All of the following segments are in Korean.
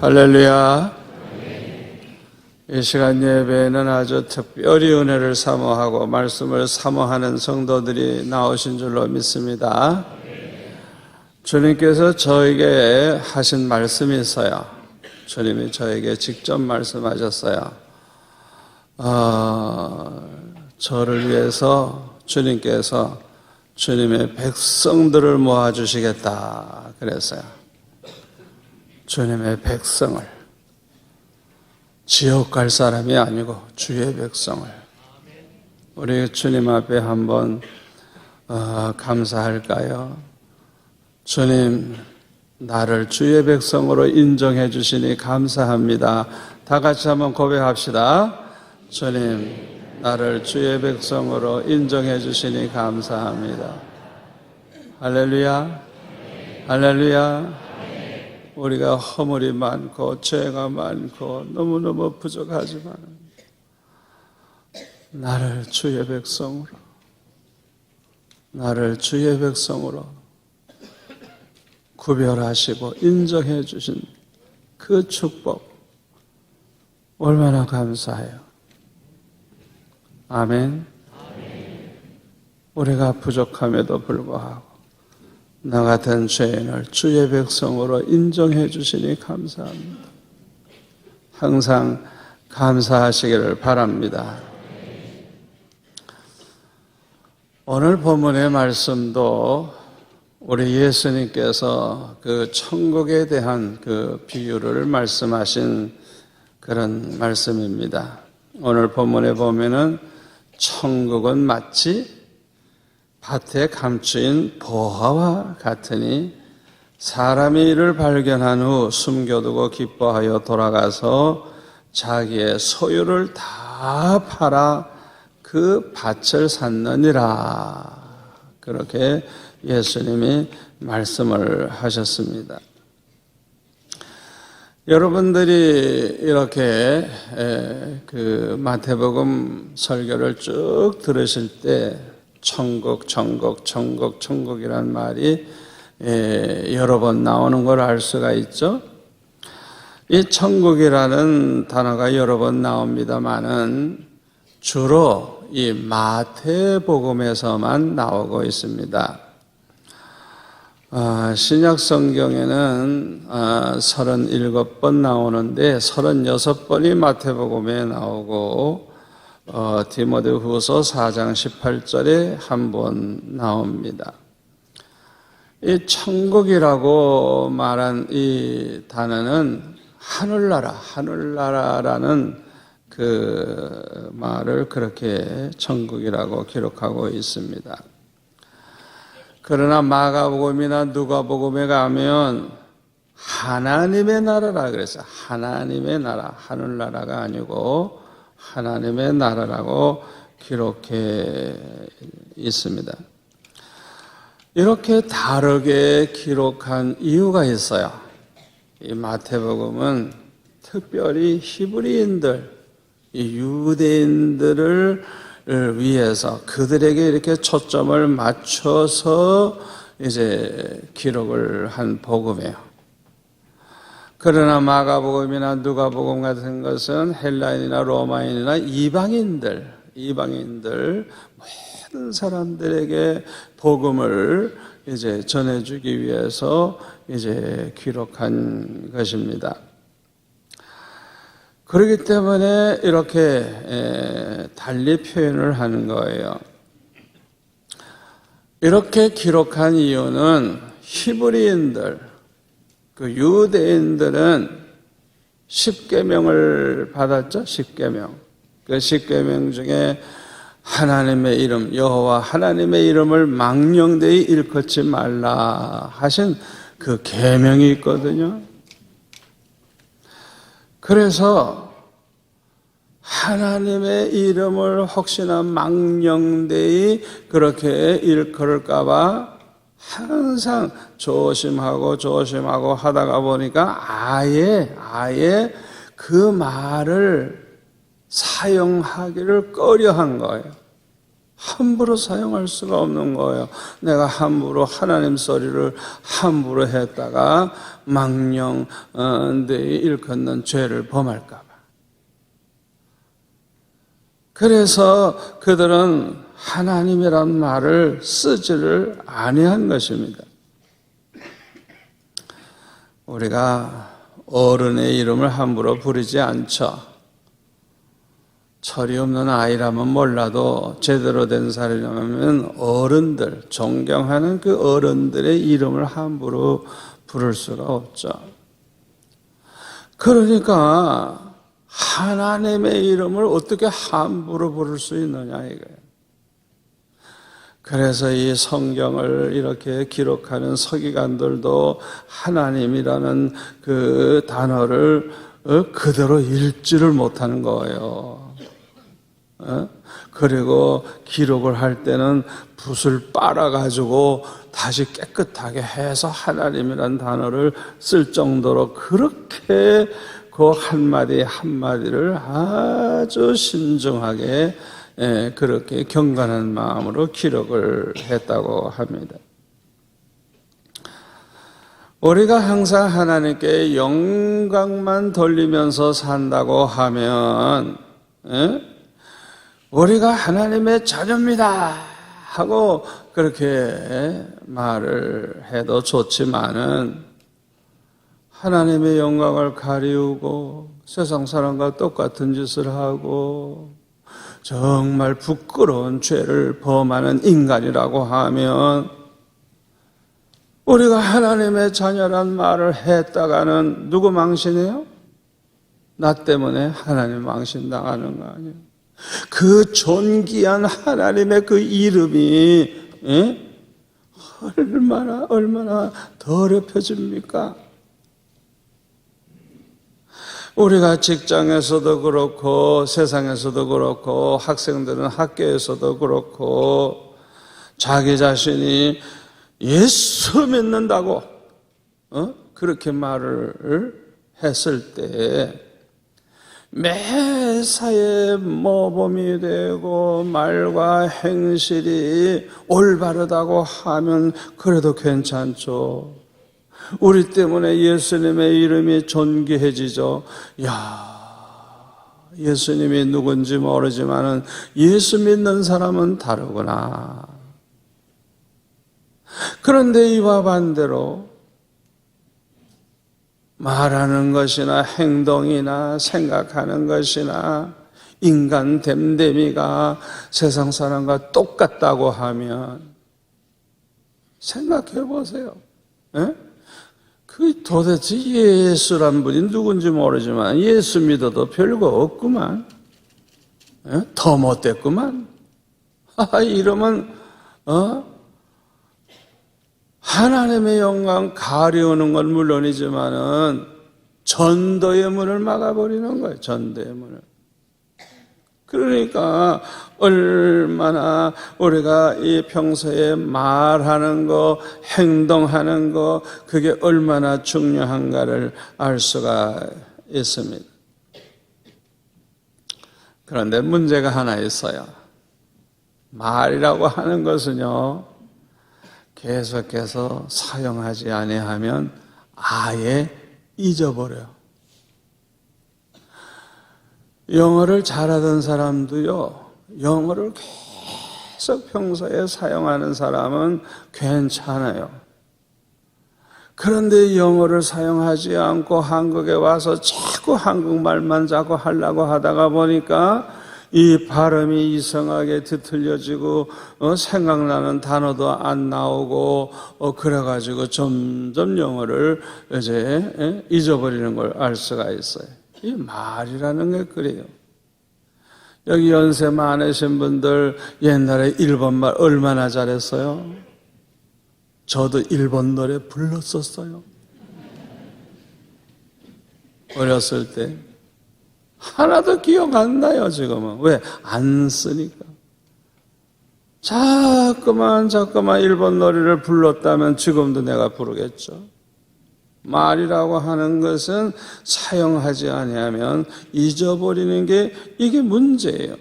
할렐루야. 이 시간 예배에는 아주 특별히 은혜를 사모하고 말씀을 사모하는 성도들이 나오신 줄로 믿습니다. 주님께서 저에게 하신 말씀이 있어요. 주님이 저에게 직접 말씀하셨어요. 저를 위해서 주님께서 주님의 백성들을 모아주시겠다 그랬어요. 주님의 백성을, 지옥 갈 사람이 아니고 주의 백성을. 우리 주님 앞에 한번 감사할까요? 주님, 나를 주의 백성으로 인정해 주시니 감사합니다. 다 같이 한번 고백합시다. 주님, 나를 주의 백성으로 인정해 주시니 감사합니다. 할렐루야, 할렐루야. 우리가 허물이 많고 죄가 많고 너무너무 부족하지만 나를 주의 백성으로, 나를 주의 백성으로 구별하시고 인정해 주신 그 축복 얼마나 감사해요. 아멘. 우리가 부족함에도 불구하고 나 같은 죄인을 주의 백성으로 인정해 주시니 감사합니다. 항상 감사하시기를 바랍니다. 오늘 본문의 말씀도 우리 예수님께서 그 천국에 대한 그 비유를 말씀하신 그런 말씀입니다. 오늘 본문에 보면은 천국은 마치 밭에 감추인 보화와 같으니 사람이 이를 발견한 후 숨겨두고 기뻐하여 돌아가서 자기의 소유를 다 팔아 그 밭을 샀느니라. 그렇게 예수님이 말씀을 하셨습니다. 여러분들이 이렇게 그 마태복음 설교를 쭉 들으실 때 천국, 천국, 천국, 천국이란 말이 여러 번 나오는 걸 알 수가 있죠. 이 천국이라는 단어가 여러 번 나옵니다만은 주로 이 마태복음에서만 나오고 있습니다. 신약 성경에는 37번 나오는데 36번이 마태복음에 나오고 디모데후서 4장 18절에 한 번 나옵니다. 이 천국이라고 말한 이 단어는 하늘나라, 하늘나라라는 그 말을 그렇게 천국이라고 기록하고 있습니다. 그러나 마가복음이나 누가복음에 가면 하나님의 나라라 그랬어요. 하나님의 나라, 하늘나라가 아니고 하나님의 나라라고 기록해 있습니다. 이렇게 다르게 기록한 이유가 있어요. 이 마태복음은 특별히 히브리인들, 이 유대인들을 위해서 그들에게 이렇게 초점을 맞춰서 이제 기록을 한 복음이에요. 그러나 마가복음이나 누가복음 같은 것은 헬라인이나 로마인이나 이방인들 모든 사람들에게 복음을 이제 전해주기 위해서 이제 기록한 것입니다. 그렇기 때문에 이렇게 달리 표현을 하는 거예요. 이렇게 기록한 이유는 히브리인들, 그 유대인들은 십계명을 받았죠. 십계명. 그 십계명 중에 하나님의 이름, 여호와 하나님의 이름을 망령되이 일컫지 말라 하신 그 계명이 있거든요. 그래서 하나님의 이름을 혹시나 망령되이 그렇게 일컬을까 봐 항상 조심하고 하다가 보니까 아예 그 말을 사용하기를 꺼려한 거예요. 함부로 사용할 수가 없는 거예요. 내가 함부로 하나님 소리를 함부로 했다가 망령되이 일컫는 죄를 범할까 봐. 그래서 그들은 하나님이란 말을 쓰지를 아니한 것입니다. 우리가 어른의 이름을 함부로 부르지 않죠. 철이 없는 아이라면 몰라도 제대로 된 사람이라면 어른들, 존경하는 그 어른들의 이름을 함부로 부를 수가 없죠. 그러니까 하나님의 이름을 어떻게 함부로 부를 수 있느냐 이거예요. 그래서 이 성경을 이렇게 기록하는 서기관들도 하나님이라는 그 단어를 그대로 읽지를 못하는 거예요. 그리고 기록을 할 때는 붓을 빨아가지고 다시 깨끗하게 해서 하나님이라는 단어를 쓸 정도로 그렇게 그 한마디 한마디를 아주 신중하게 그렇게 경건한 마음으로 기록을 했다고 합니다. 우리가 항상 하나님께 영광만 돌리면서 산다고 하면 우리가 하나님의 자녀입니다 하고 그렇게 말을 해도 좋지만은 하나님의 영광을 가리우고 세상 사람과 똑같은 짓을 하고 정말 부끄러운 죄를 범하는 인간이라고 하면 우리가 하나님의 자녀란 말을 했다가는 누구 망신해요? 나 때문에 하나님 망신당하는 거 아니에요? 그 존귀한 하나님의 그 이름이 얼마나 더럽혀집니까? 우리가 직장에서도 그렇고 세상에서도 그렇고 학생들은 학교에서도 그렇고 자기 자신이 예수 믿는다고 그렇게 말을 했을 때 매사에 모범이 되고 말과 행실이 올바르다고 하면 그래도 괜찮죠. 우리 때문에 예수님의 이름이 존귀해지죠. 예수님이 누군지 모르지만은 예수 믿는 사람은 다르구나. 그런데 이와 반대로 말하는 것이나 행동이나 생각하는 것이나 인간 됨됨이가 세상 사람과 똑같다고 하면 생각해 보세요. 그 도대체 예수란 분이 누군지 모르지만 예수 믿어도 별거 없구만. 더 못됐구만. 이러면 하나님의 영광 가려우는 건 물론이지만은 전도의 문을 막아버리는 거예요. 전도의 문을. 그러니까 얼마나 우리가 이 평소에 말하는 거, 행동하는 거 그게 얼마나 중요한가를 알 수가 있습니다. 그런데 문제가 하나 있어요. 말이라고 하는 것은요. 계속해서 사용하지 아니하면 아예 잊어버려요. 영어를 잘하던 사람도요, 영어를 계속 평소에 사용하는 사람은 괜찮아요. 그런데 영어를 사용하지 않고 한국에 와서 자꾸 한국말만 자꾸 하려고 하다가 보니까 이 발음이 이상하게 뒤틀려지고 생각나는 단어도 안 나오고 그래가지고 점점 영어를 이제 잊어버리는 걸 알 수가 있어요. 이 말이라는 게 그래요. 여기 연세 많으신 분들 옛날에 일본말 얼마나 잘했어요? 저도 일본 노래 불렀었어요. 어렸을 때. 하나도 기억 안 나요, 지금은. 왜? 안 쓰니까. 자꾸만 일본 노래를 불렀다면 지금도 내가 부르겠죠. 말이라고 하는 것은 사용하지 아니하면 잊어버리는 게 이게 문제예요.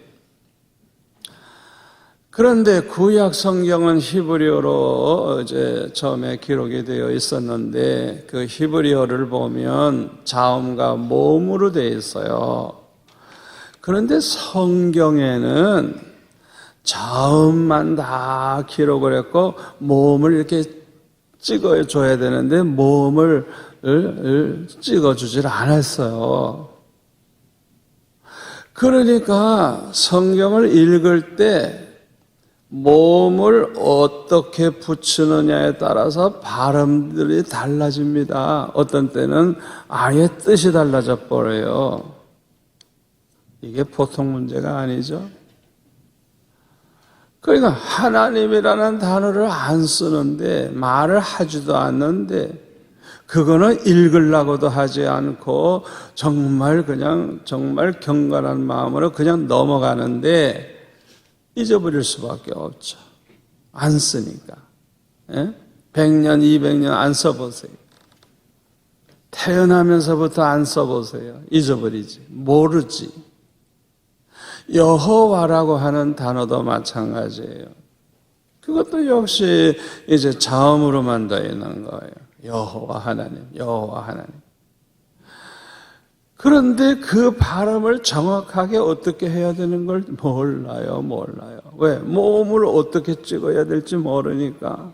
그런데 구약 성경은 히브리어로 이제 처음에 기록이 되어 있었는데 그 히브리어를 보면 자음과 모음으로 되어 있어요. 그런데 성경에는 자음만 다 기록을 했고 모음을 이렇게 찍어줘야 되는데 모음을 찍어주질 않았어요. 그러니까 성경을 읽을 때 모음을 어떻게 붙이느냐에 따라서 발음들이 달라집니다. 어떤 때는 아예 뜻이 달라져 버려요. 이게 보통 문제가 아니죠. 그러니까 하나님이라는 단어를 안 쓰는데 말을 하지도 않는데 그거는 읽으려고도 하지 않고 정말 경건한 마음으로 그냥 넘어가는데 잊어버릴 수밖에 없죠. 안 쓰니까. 100년, 200년 안 써보세요. 태어나면서부터 안 써보세요. 잊어버리지. 모르지. 여호와라고 하는 단어도 마찬가지예요. 그것도 역시 이제 자음으로만 되어 있는 거예요. 여호와 하나님, 여호와 하나님. 그런데 그 발음을 정확하게 어떻게 해야 되는 걸 몰라요. 왜? 모음을 어떻게 찍어야 될지 모르니까.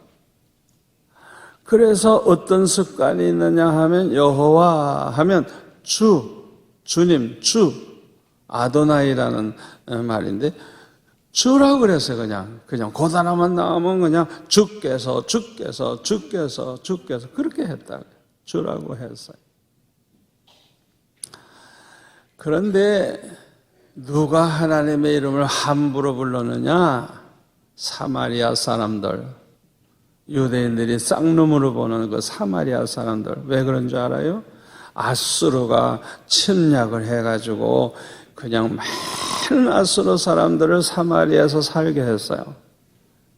그래서 어떤 습관이 있느냐 하면 여호와 하면 주님, 아도나이라는 말인데 주라고 그랬어요. 그냥 고단함만 나오면 그냥 주께서 그렇게 했다. 주라고 했어요. 그런데 누가 하나님의 이름을 함부로 불렀느냐? 사마리아 사람들, 유대인들이 쌍놈으로 보는 그 사마리아 사람들. 왜 그런 줄 알아요? 아수르가 침략을 해가지고 그냥 많은 아수르 사람들을 사마리아에서 살게 했어요.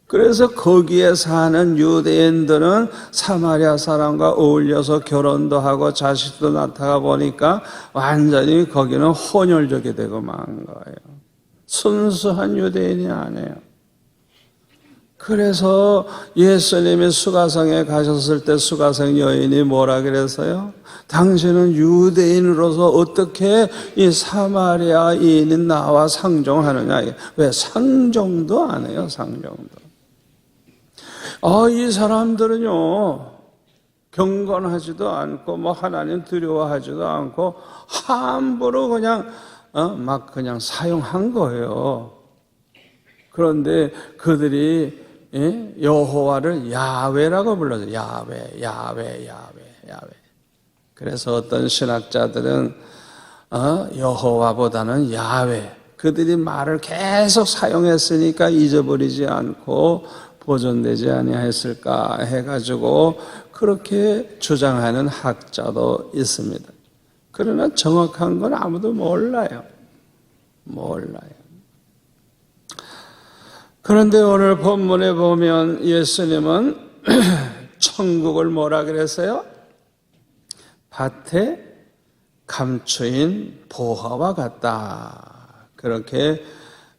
그래서 거기에 사는 유대인들은 사마리아 사람과 어울려서 결혼도 하고 자식도 낳다가 보니까 완전히 거기는 혼혈족이 되고 만 거예요. 순수한 유대인이 아니에요. 그래서 예수님이 수가성에 가셨을 때 수가성 여인이 뭐라 그랬어요? 당신은 유대인으로서 어떻게 이 사마리아인인 나와 상종하느냐? 왜? 상종도 안 해요, 상종도. 이 사람들은요, 경건하지도 않고, 하나님 두려워하지도 않고, 함부로 그냥 사용한 거예요. 그런데 그들이 여호와를 야훼라고 불러요. 야훼. 그래서 어떤 신학자들은 여호와보다는 야훼. 그들이 말을 계속 사용했으니까 잊어버리지 않고 보존되지 아니했을까 해가지고 그렇게 주장하는 학자도 있습니다. 그러나 정확한 건 아무도 몰라요. 그런데 오늘 본문에 보면 예수님은 천국을 뭐라 그랬어요? 밭에 감추인 보화와 같다. 그렇게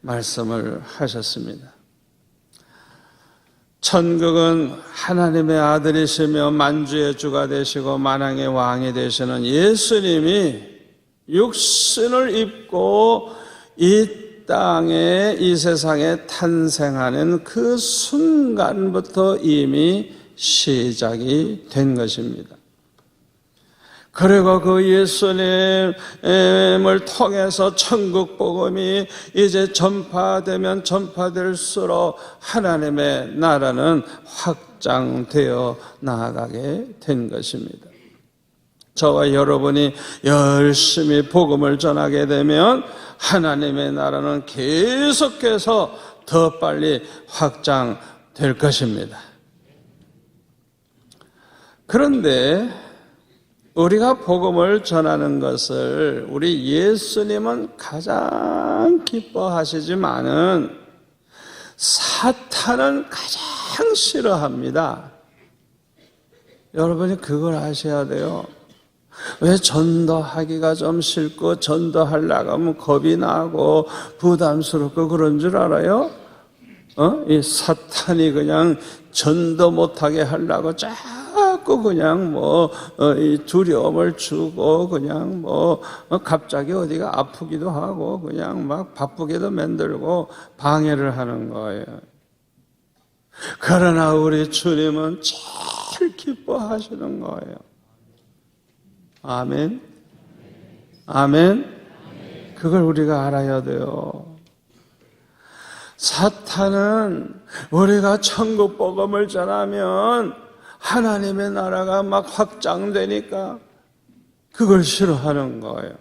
말씀을 하셨습니다. 천국은 하나님의 아들이시며 만주의 주가 되시고 만왕의 왕이 되시는 예수님이 육신을 입고 이 땅에 이 세상에 탄생하는 그 순간부터 이미 시작이 된 것입니다. 그리고 그 예수님을 통해서 천국 복음이 이제 전파되면 전파될수록 하나님의 나라는 확장되어 나아가게 된 것입니다. 저와 여러분이 열심히 복음을 전하게 되면 하나님의 나라는 계속해서 더 빨리 확장될 것입니다. 그런데 우리가 복음을 전하는 것을 우리 예수님은 가장 기뻐하시지만은 사탄은 가장 싫어합니다. 여러분이 그걸 아셔야 돼요. 왜 전도하기가 좀 싫고 전도하려고 하면 겁이 나고 부담스럽고 그런 줄 알아요? 이 사탄이 그냥 전도 못하게 하려고 자꾸 그냥 이 두려움을 주고 그냥 갑자기 어디가 아프기도 하고 그냥 막 바쁘게도 만들고 방해를 하는 거예요. 그러나 우리 주님은 제일 기뻐하시는 거예요. 아멘. 아멘. 그걸 우리가 알아야 돼요. 사탄은 우리가 천국 복음을 전하면 하나님의 나라가 막 확장되니까 그걸 싫어하는 거예요.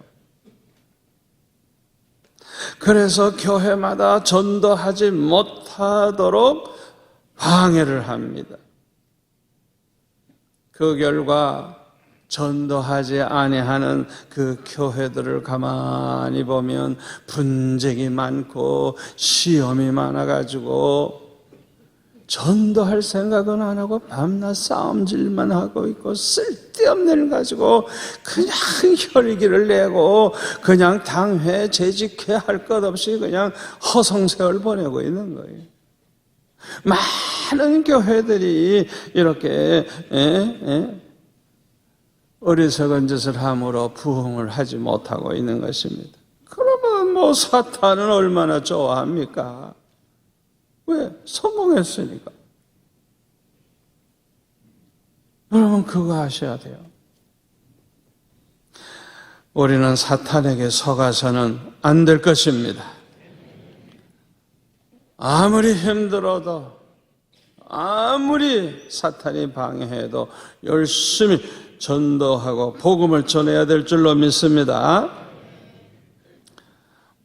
그래서 교회마다 전도하지 못하도록 방해를 합니다. 그 결과 전도하지 아니하는 그 교회들을 가만히 보면 분쟁이 많고 시험이 많아가지고 전도할 생각은 안 하고 밤낮 싸움질만 하고 있고 쓸데없는 일 가지고 그냥 혈기를 내고 그냥 당회 재직회 할 것 없이 그냥 허송세월 보내고 있는 거예요. 많은 교회들이 이렇게 어리석은 짓을 함으로 부흥을 하지 못하고 있는 것입니다. 그러면 사탄은 얼마나 좋아합니까? 왜? 성공했으니까. 여러분 그거 아셔야 돼요. 우리는 사탄에게 속아서는 안 될 것입니다. 아무리 힘들어도 아무리 사탄이 방해해도 열심히 전도하고 복음을 전해야 될 줄로 믿습니다.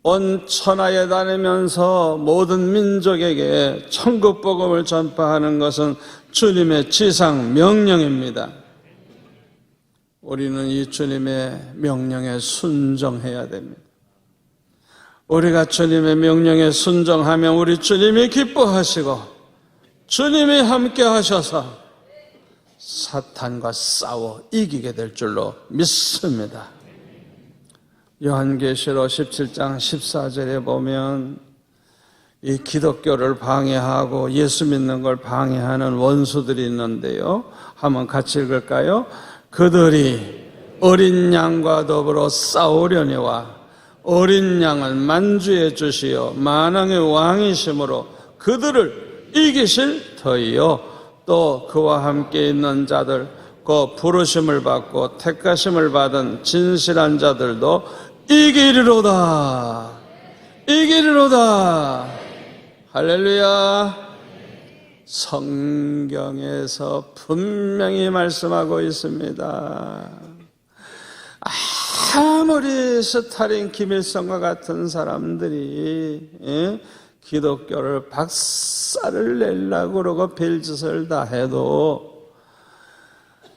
온 천하에 다니면서 모든 민족에게 천국 복음을 전파하는 것은 주님의 지상 명령입니다. 우리는 이 주님의 명령에 순종해야 됩니다. 우리가 주님의 명령에 순종하면 우리 주님이 기뻐하시고 주님이 함께 하셔서 사탄과 싸워 이기게 될 줄로 믿습니다. 요한계시록 17장 14절에 보면 이 기독교를 방해하고 예수 믿는 걸 방해하는 원수들이 있는데요. 한번 같이 읽을까요? 그들이 어린 양과 더불어 싸우려니와 어린 양은 만주해 주시어 만왕의 왕이심으로 그들을 이기실 터이요 또 그와 함께 있는 자들 그 부르심을 받고 택하심을 받은 진실한 자들도 이기리로다. 이기리로다. 할렐루야. 성경에서 분명히 말씀하고 있습니다. 아무리 스탈린, 김일성과 같은 사람들이 기독교를 박살을 내려고 그러고 별짓을 다 해도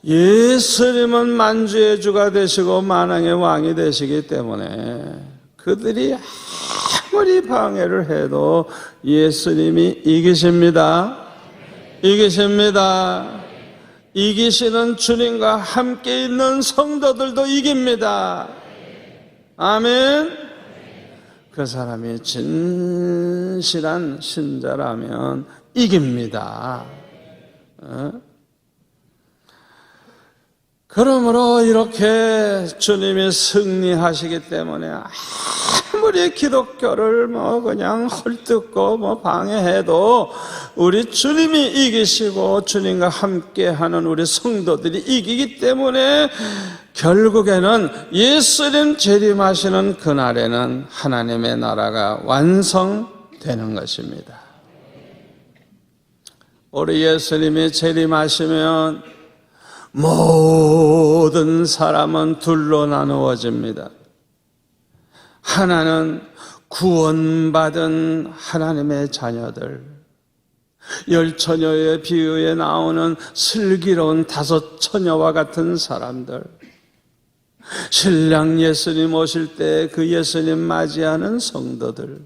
예수님은 만주의 주가 되시고 만왕의 왕이 되시기 때문에 그들이 아무리 방해를 해도 예수님이 이기십니다. 이기십니다. 이기시는 주님과 함께 있는 성도들도 이깁니다. 아멘. 그 사람이 진실한 신자라면 이깁니다. 그러므로 이렇게 주님이 승리하시기 때문에 아무리 기독교를 그냥 헐뜯고 방해해도 우리 주님이 이기시고 주님과 함께하는 우리 성도들이 이기기 때문에 결국에는 예수님 재림하시는 그날에는 하나님의 나라가 완성되는 것입니다. 우리 예수님이 재림하시면 모든 사람은 둘로 나누어집니다. 하나는 구원받은 하나님의 자녀들, 열처녀의 비유에 나오는 슬기로운 다섯 처녀와 같은 사람들, 신랑 예수님 오실 때 그 예수님 맞이하는 성도들,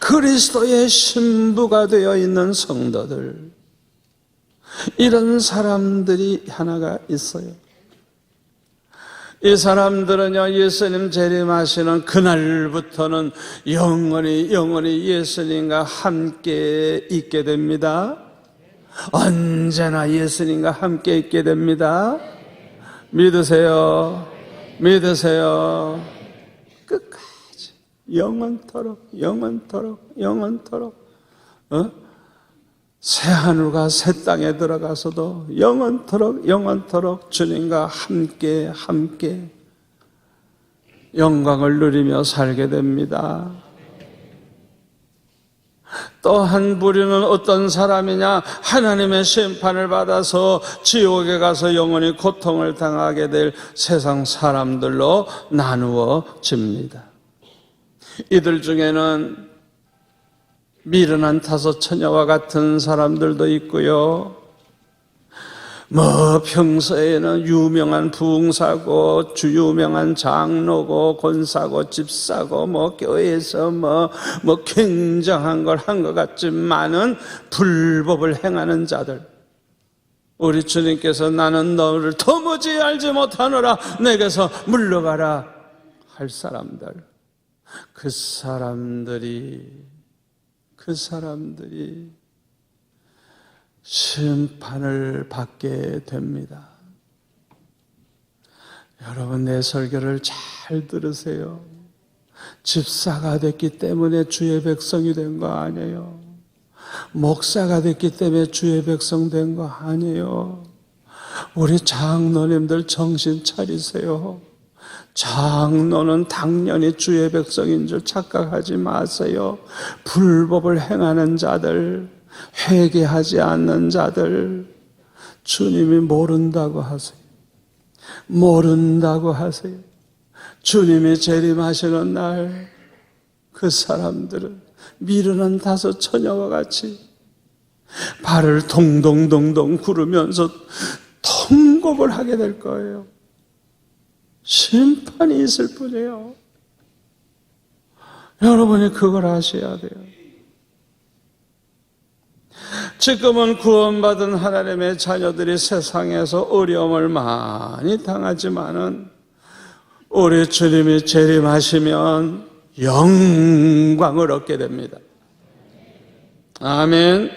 그리스도의 신부가 되어 있는 성도들, 이런 사람들이 하나가 있어요. 이 사람들은요, 예수님 재림하시는 그날부터는 영원히 예수님과 함께 있게 됩니다. 언제나 예수님과 함께 있게 됩니다. 믿으세요. 믿으세요. 끝까지 영원토록 새 하늘과 새 땅에 들어가서도 영원토록 주님과 함께 영광을 누리며 살게 됩니다. 또 한 부류는 어떤 사람이냐? 하나님의 심판을 받아서 지옥에 가서 영원히 고통을 당하게 될 세상 사람들로 나누어집니다. 이들 중에는 미련한 다섯 처녀와 같은 사람들도 있고요. 평소에는 유명한 부흥사고, 유명한 장로고, 권사고, 집사고, 교회에서 굉장한 걸 한 것 같지만은 불법을 행하는 자들. 우리 주님께서 나는 너를 도무지 알지 못하노라, 내게서 물러가라 할 사람들. 그 사람들이 심판을 받게 됩니다. 여러분, 내 설교를 잘 들으세요. 집사가 됐기 때문에 주의 백성이 된 거 아니에요. 목사가 됐기 때문에 주의 백성 된 거 아니에요. 우리 장로님들 정신 차리세요. 장로는 당연히 주의 백성인 줄 착각하지 마세요. 불법을 행하는 자들, 회개하지 않는 자들, 주님이 모른다고 하세요. 주님이 재림하시는 날 그 사람들은 미련한 다섯 처녀와 같이 발을 동동동동 구르면서 통곡을 하게 될 거예요. 심판이 있을 뿐이에요. 여러분이 그걸 아셔야 돼요. 지금은 구원받은 하나님의 자녀들이 세상에서 어려움을 많이 당하지만은 우리 주님이 재림하시면 영광을 얻게 됩니다. 아멘.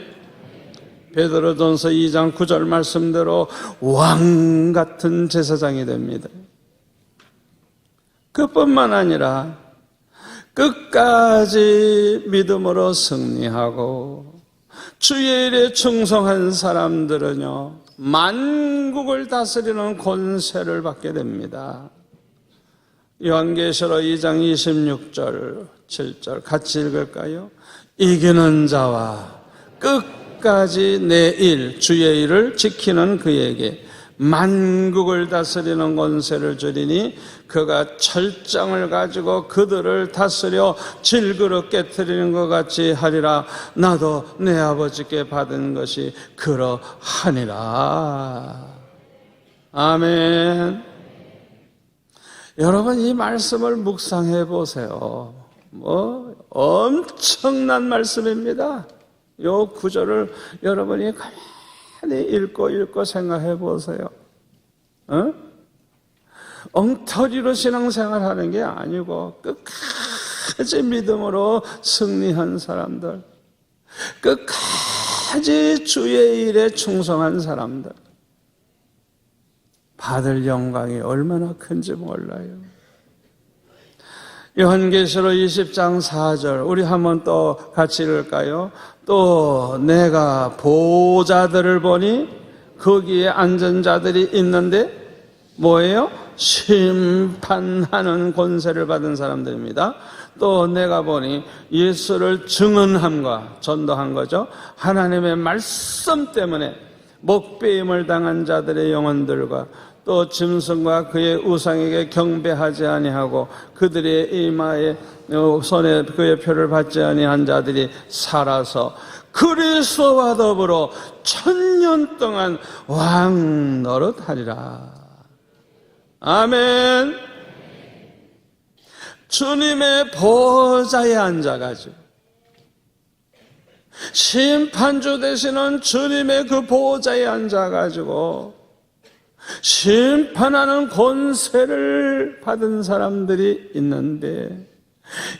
베드로전서 2장 9절 말씀대로 왕 같은 제사장이 됩니다. 그뿐만 아니라 끝까지 믿음으로 승리하고 주의 일에 충성한 사람들은요, 만국을 다스리는 권세를 받게 됩니다. 요한계시록 2장 26절 7절 같이 읽을까요? 이기는 자와 끝까지 내 일, 주의 일을 지키는 그에게 만국을 다스리는 권세를 주리니 그가 철장을 가지고 그들을 다스려 질그릇 깨트리는 것 같이 하리라. 나도 내 아버지께 받은 것이 그러하니라. 아멘. 여러분, 이 말씀을 묵상해 보세요. 엄청난 말씀입니다. 이 구절을 여러분이 가만히 읽고 생각해 보세요. 엉터리로 신앙생활 하는 게 아니고 끝까지 믿음으로 승리한 사람들, 끝까지 주의 일에 충성한 사람들, 받을 영광이 얼마나 큰지 몰라요. 요한계시록 20장 4절 우리 한번 또 같이 읽을까요? 또 내가 보좌들을 보니 거기에 앉은 자들이 있는데 뭐예요? 심판하는 권세를 받은 사람들입니다. 또 내가 보니 예수를 증언함과 전도한 거죠. 하나님의 말씀 때문에 목배임을 당한 자들의 영혼들과 또 짐승과 그의 우상에게 경배하지 아니하고 그들의 이마에 손에 그의 표를 받지 아니한 자들이 살아서 그리스도와 더불어 1000년 동안 왕 노릇하리라. 아멘. 주님의 보좌에 앉아가지고 심판주 되시는 주님의 그 보좌에 앉아가지고 심판하는 권세를 받은 사람들이 있는데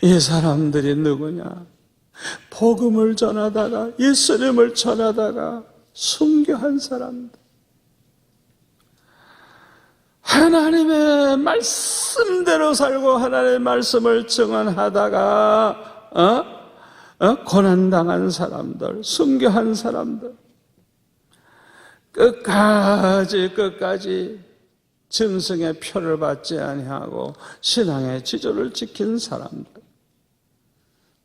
이 사람들이 누구냐? 복음을 전하다가 예수님을 전하다가 순교한 사람들, 하나님의 말씀대로 살고 하나님의 말씀을 증언하다가 고난당한 사람들, 순교한 사람들, 끝까지 짐승의 표를 받지 아니하고 신앙의 지조를 지킨 사람들,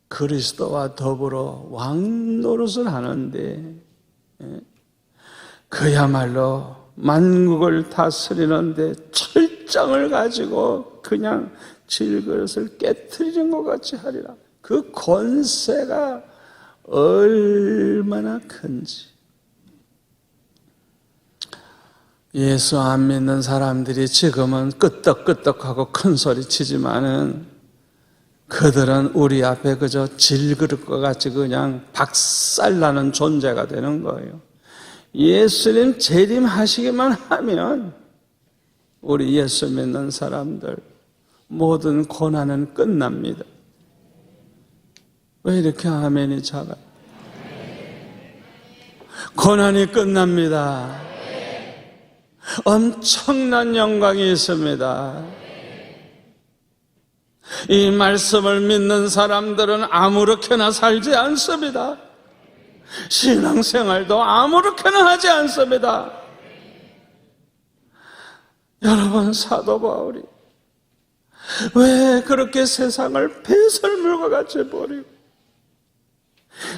그리스도와 더불어 왕 노릇을 하는데 그야말로 만국을 다스리는데 철장을 가지고 그냥 질그릇을 깨트리는 것 같이 하리라. 그 권세가 얼마나 큰지. 예수 안 믿는 사람들이 지금은 끄떡끄떡하고 큰 소리 치지만은 그들은 우리 앞에 그저 질그릇과 같이 그냥 박살나는 존재가 되는 거예요. 예수님 재림하시기만 하면 우리 예수 믿는 사람들 모든 고난은 끝납니다. 왜 이렇게 아멘이 작아요? 고난이 끝납니다. 엄청난 영광이 있습니다. 이 말씀을 믿는 사람들은 아무렇게나 살지 않습니다. 신앙생활도 아무렇게나 하지 않습니다. 여러분, 사도 바울이 왜 그렇게 세상을 배설물과 같이 버리고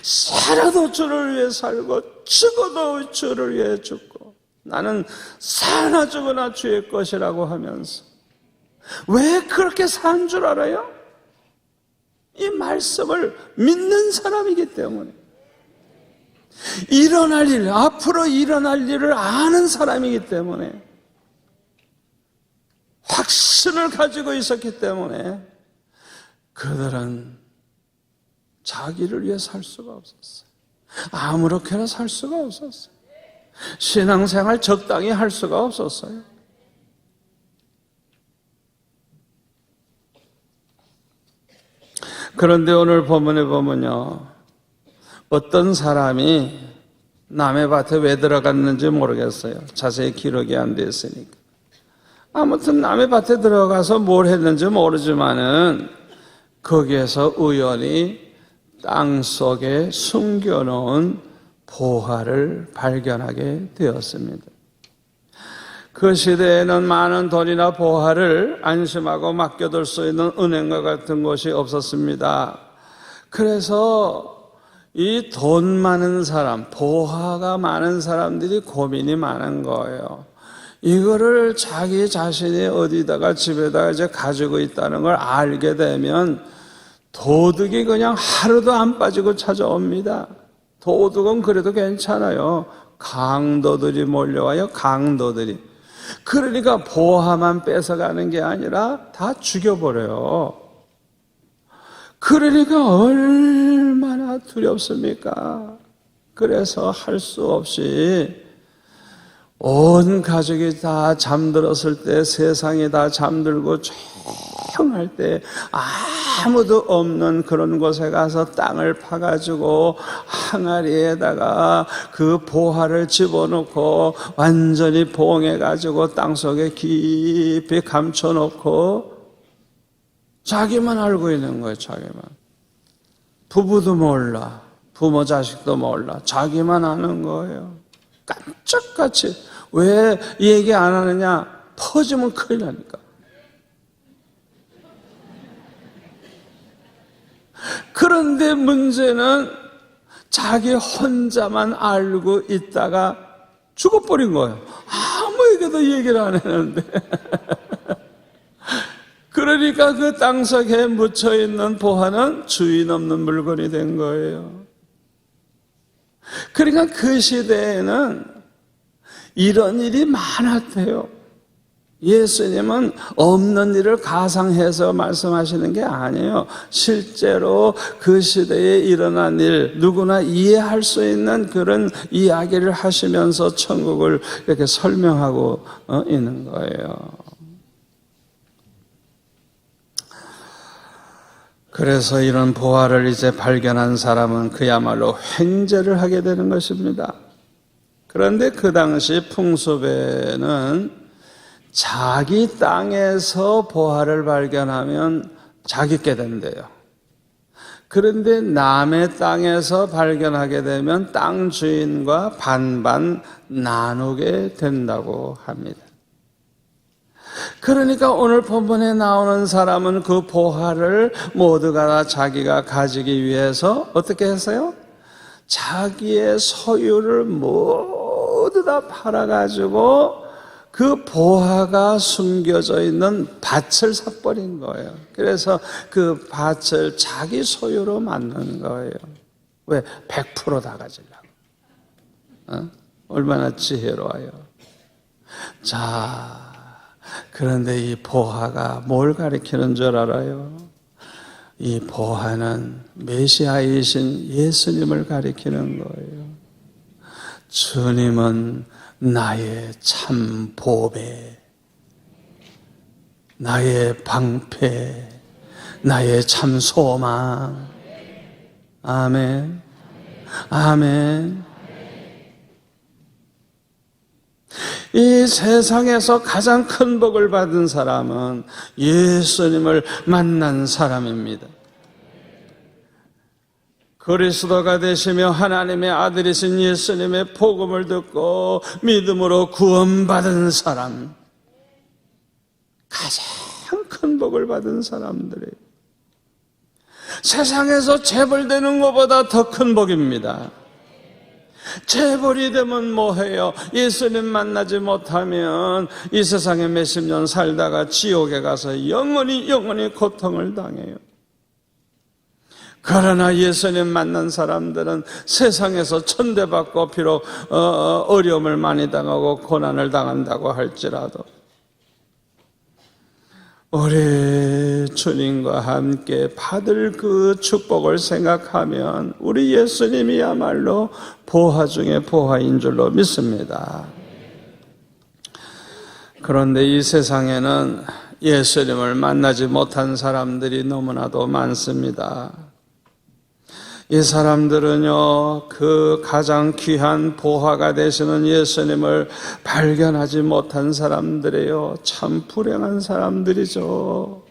살아도 주를 위해 살고 죽어도 주를 위해 죽고 나는 사나 죽으나 주의 것이라고 하면서 왜 그렇게 산 줄 알아요? 이 말씀을 믿는 사람이기 때문에, 일어날 일, 앞으로 일어날 일을 아는 사람이기 때문에, 확신을 가지고 있었기 때문에 그들은 자기를 위해 살 수가 없었어요. 아무렇게나 살 수가 없었어요. 신앙생활 적당히 할 수가 없었어요. 그런데 오늘 본문에 보면요, 어떤 사람이 남의 밭에 왜 들어갔는지 모르겠어요. 자세히 기록이 안 되어 있으니까. 아무튼 남의 밭에 들어가서 뭘 했는지 모르지만은 거기에서 우연히 땅 속에 숨겨놓은 보화를 발견하게 되었습니다. 그 시대에는 많은 돈이나 보화를 안심하고 맡겨둘 수 있는 은행과 같은 곳이 없었습니다. 그래서 이 돈 많은 사람, 보화가 많은 사람들이 고민이 많은 거예요. 이거를 자기 자신이 어디다가 집에다가 이제 가지고 있다는 걸 알게 되면 도둑이 그냥 하루도 안 빠지고 찾아옵니다. 도둑은 그래도 괜찮아요. 강도들이 몰려와요, 강도들이. 그러니까 보화만 뺏어가는 게 아니라 다 죽여버려요. 그러니까 얼마나 두렵습니까? 그래서 할 수 없이 온 가족이 다 잠들었을 때, 세상이 다 잠들고 조용할 때 아무도 없는 그런 곳에 가서 땅을 파가지고 항아리에다가 그 보화를 집어넣고 완전히 봉해가지고 땅속에 깊이 감춰놓고 자기만 알고 있는 거예요. 자기만. 부부도 몰라, 부모 자식도 몰라, 자기만 아는 거예요. 깜짝같이. 왜 얘기 안 하느냐? 퍼지면 큰일 나니까. 그런데 문제는 자기 혼자만 알고 있다가 죽어버린 거예요. 아무에게도 얘기를 안 했는데. 그러니까 그 땅속에 묻혀있는 보화는 주인 없는 물건이 된 거예요. 그러니까 그 시대에는 이런 일이 많았대요. 예수님은 없는 일을 가상해서 말씀하시는 게 아니에요. 실제로 그 시대에 일어난 일, 누구나 이해할 수 있는 그런 이야기를 하시면서 천국을 이렇게 설명하고 있는 거예요. 그래서 이런 보화를 이제 발견한 사람은 그야말로 횡재를 하게 되는 것입니다. 그런데 그 당시 풍습에는 자기 땅에서 보화를 발견하면 자기께 된대요. 그런데 남의 땅에서 발견하게 되면 땅 주인과 반반 나누게 된다고 합니다. 그러니까 오늘 본문에 나오는 사람은 그 보화를 모두가 다 자기가 가지기 위해서 어떻게 했어요? 자기의 소유를 모두 다 팔아가지고 그 보화가 숨겨져 있는 밭을 사버린 거예요. 그래서 그 밭을 자기 소유로 만든 거예요. 왜? 100% 다 가지려고. 얼마나 지혜로워요. 자, 그런데 이 보화가 뭘 가리키는 줄 알아요? 이 보화는 메시아이신 예수님을 가리키는 거예요. 주님은 나의 참 보배, 나의 방패, 나의 참 소망. 아멘. 아멘. 이 세상에서 가장 큰 복을 받은 사람은 예수님을 만난 사람입니다. 그리스도가 되시며 하나님의 아들이신 예수님의 복음을 듣고 믿음으로 구원받은 사람, 가장 큰 복을 받은 사람들이에요. 세상에서 재벌되는 것보다 더 큰 복입니다. 재벌이 되면 뭐해요? 예수님 만나지 못하면 이 세상에 몇십 년 살다가 지옥에 가서 영원히 고통을 당해요. 그러나 예수님 만난 사람들은 세상에서 천대받고 비록 어려움을 많이 당하고 고난을 당한다고 할지라도 우리 주님과 함께 받을 그 축복을 생각하면 우리 예수님이야말로 보화 중에 보화인 줄로 믿습니다. 그런데 이 세상에는 예수님을 만나지 못한 사람들이 너무나도 많습니다. 이 사람들은요, 그 가장 귀한 보화가 되시는 예수님을 발견하지 못한 사람들이에요. 참 불행한 사람들이죠.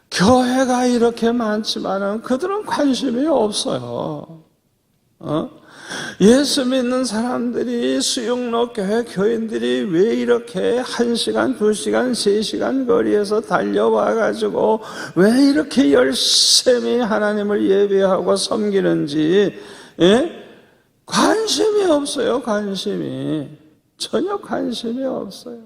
교회가 이렇게 많지만은 그들은 관심이 없어요. 예수 믿는 사람들이 수영로 교회 교인들이 왜 이렇게 1시간, 2시간, 3시간 거리에서 달려와가지고 왜 이렇게 열심히 하나님을 예배하고 섬기는지 관심이 없어요. 관심이 전혀 관심이 없어요.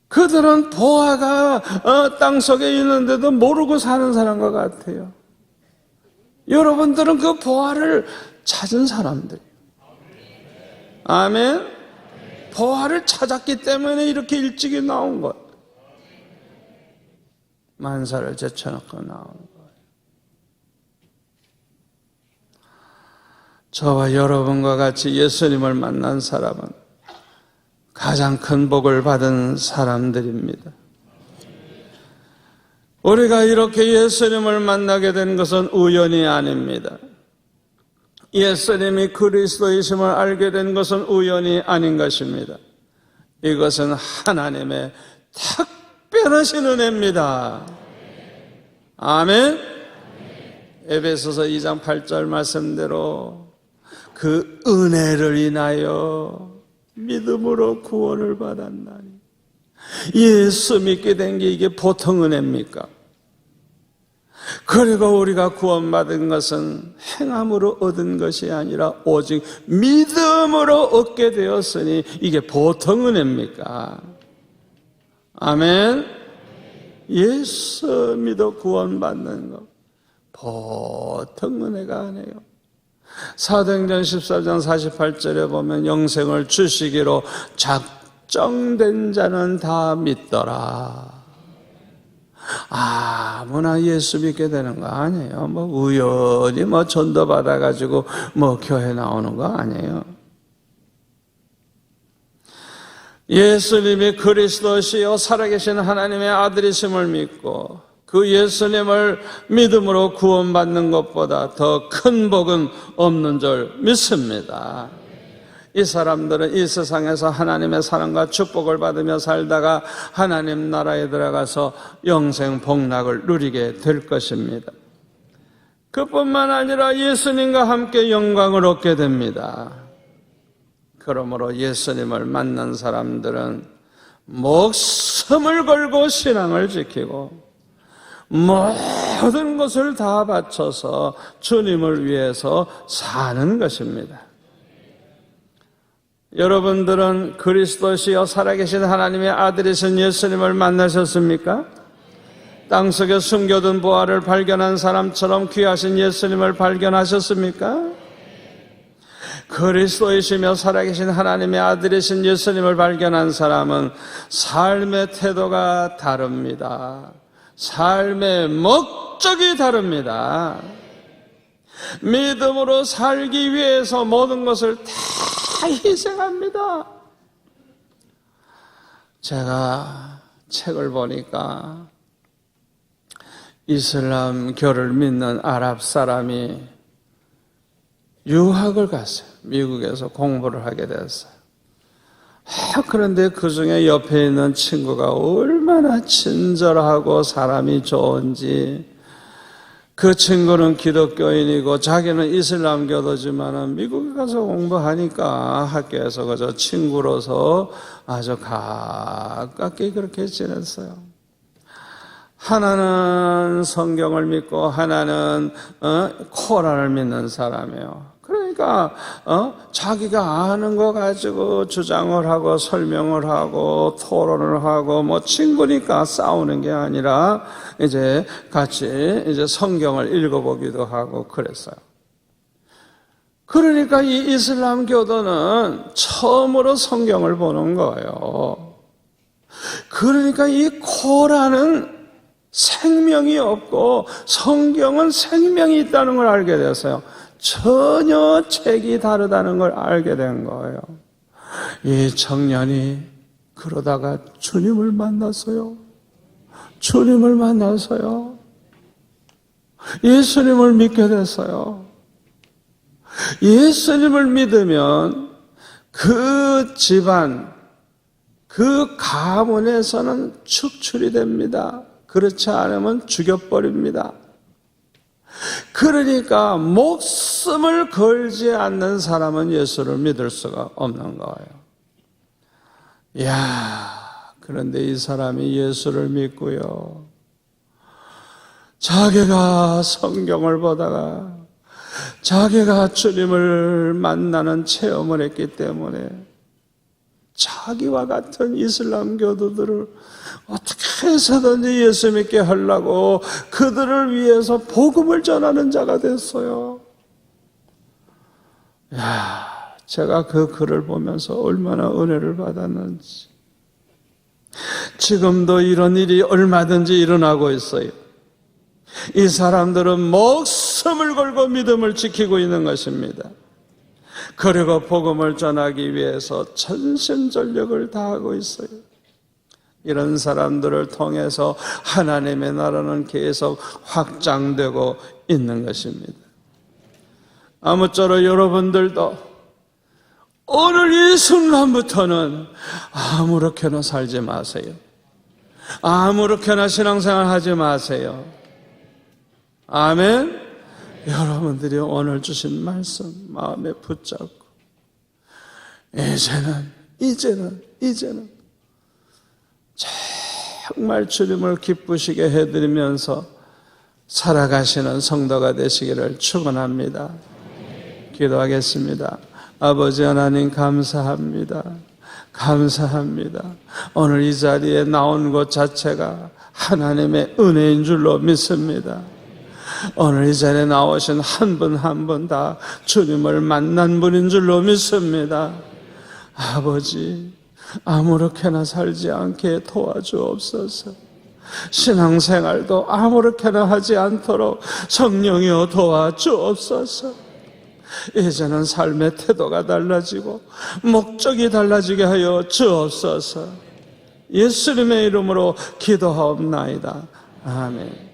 그들은 보화가 땅속에 있는데도 모르고 사는 사람과 같아요. 여러분들은 그 보화를 찾은 사람들. 아멘. 보화를 찾았기 때문에 이렇게 일찍이 나온 것. 만사를 제쳐놓고 나온 거예요. 저와 여러분과 같이 예수님을 만난 사람은 가장 큰 복을 받은 사람들입니다. 우리가 이렇게 예수님을 만나게 된 것은 우연이 아닙니다. 예수님이 그리스도이심을 알게 된 것은 우연이 아닌 것입니다. 이것은 하나님의 특별하신 은혜입니다. 아멘. 에베소서 2장 8절 말씀대로 그 은혜를 인하여 믿음으로 구원을 받았나니. 예수 믿게 된 게 이게 보통 은혜입니까? 그리고 우리가 구원받은 것은 행함으로 얻은 것이 아니라 오직 믿음으로 얻게 되었으니 이게 보통 은혜입니까? 아멘. 예수 믿어 구원받는 것 보통 은혜가 아니에요. 사도행전 14장 48절에 보면 영생을 주시기로 작정된 자는 다 믿더라. 아무나 예수 믿게 되는 거 아니에요. 우연히 전도 받아가지고 교회 나오는 거 아니에요. 예수님이 그리스도시요 살아계신 하나님의 아들이심을 믿고 그 예수님을 믿음으로 구원받는 것보다 더 큰 복은 없는 줄 믿습니다. 이 사람들은 이 세상에서 하나님의 사랑과 축복을 받으며 살다가 하나님 나라에 들어가서 영생 복락을 누리게 될 것입니다. 그뿐만 아니라 예수님과 함께 영광을 얻게 됩니다. 그러므로 예수님을 만난 사람들은 목숨을 걸고 신앙을 지키고 모든 것을 다 바쳐서 주님을 위해서 사는 것입니다. 여러분들은 그리스도시여 살아계신 하나님의 아들이신 예수님을 만나셨습니까? 땅속에 숨겨둔 보화를 발견한 사람처럼 귀하신 예수님을 발견하셨습니까? 그리스도이시며 살아계신 하나님의 아들이신 예수님을 발견한 사람은 삶의 태도가 다릅니다. 삶의 목적이 다릅니다. 믿음으로 살기 위해서 모든 것을 다 희생합니다. 제가 책을 보니까 이슬람교를 믿는 아랍 사람이 유학을 갔어요. 미국에서 공부를 하게 됐어요. 그런데 그 중에 옆에 있는 친구가 얼마나 친절하고 사람이 좋은지, 그 친구는 기독교인이고 자기는 이슬람교도지만 미국에 가서 공부하니까 학교에서 그저 친구로서 아주 가깝게 그렇게 지냈어요. 하나는 성경을 믿고 하나는 코란을 믿는 사람이에요. 그러니까 자기가 아는 거 가지고 주장을 하고 설명을 하고 토론을 하고 친구니까 싸우는 게 아니라 이제 같이 성경을 읽어보기도 하고 그랬어요. 그러니까 이 이슬람 교도는 처음으로 성경을 보는 거예요. 그러니까 이 코란은 생명이 없고 성경은 생명이 있다는 걸 알게 됐어요. 전혀 책이 다르다는 걸 알게 된 거예요. 이 청년이 그러다가 주님을 만났어요. 주님을 만나서요. 예수님을 믿게 됐어요. 예수님을 믿으면 그 집안, 그 가문에서는 축출이 됩니다. 그렇지 않으면 죽여버립니다. 그러니까 목숨을 걸지 않는 사람은 예수를 믿을 수가 없는 거예요. 그런데 이 사람이 예수를 믿고요, 자기가 성경을 보다가 자기가 주님을 만나는 체험을 했기 때문에 자기와 같은 이슬람 교도들을 어떻게 해서든지 예수 믿게 하려고 그들을 위해서 복음을 전하는 자가 됐어요. 제가 그 글을 보면서 얼마나 은혜를 받았는지. 지금도 이런 일이 얼마든지 일어나고 있어요. 이 사람들은 목숨을 걸고 믿음을 지키고 있는 것입니다. 그리고 복음을 전하기 위해서 전심전력을 다하고 있어요. 이런 사람들을 통해서 하나님의 나라는 계속 확장되고 있는 것입니다. 아무쪼록 여러분들도 오늘 이 순간부터는 아무렇게나 살지 마세요. 아무렇게나 신앙생활 하지 마세요. 아멘. 여러분들이 오늘 주신 말씀 마음에 붙잡고 이제는 정말 주님을 기쁘시게 해드리면서 살아가시는 성도가 되시기를 축원합니다. 기도하겠습니다. 아버지 하나님 감사합니다. 오늘 이 자리에 나온 것 자체가 하나님의 은혜인 줄로 믿습니다. 오늘 이 자리에 나오신 한 분 한 분 다 주님을 만난 분인 줄로 믿습니다. 아버지, 아무렇게나 살지 않게 도와주옵소서. 신앙생활도 아무렇게나 하지 않도록 성령이여 도와주옵소서. 이제는 삶의 태도가 달라지고 목적이 달라지게 하여 주옵소서. 예수님의 이름으로 기도하옵나이다. 아멘.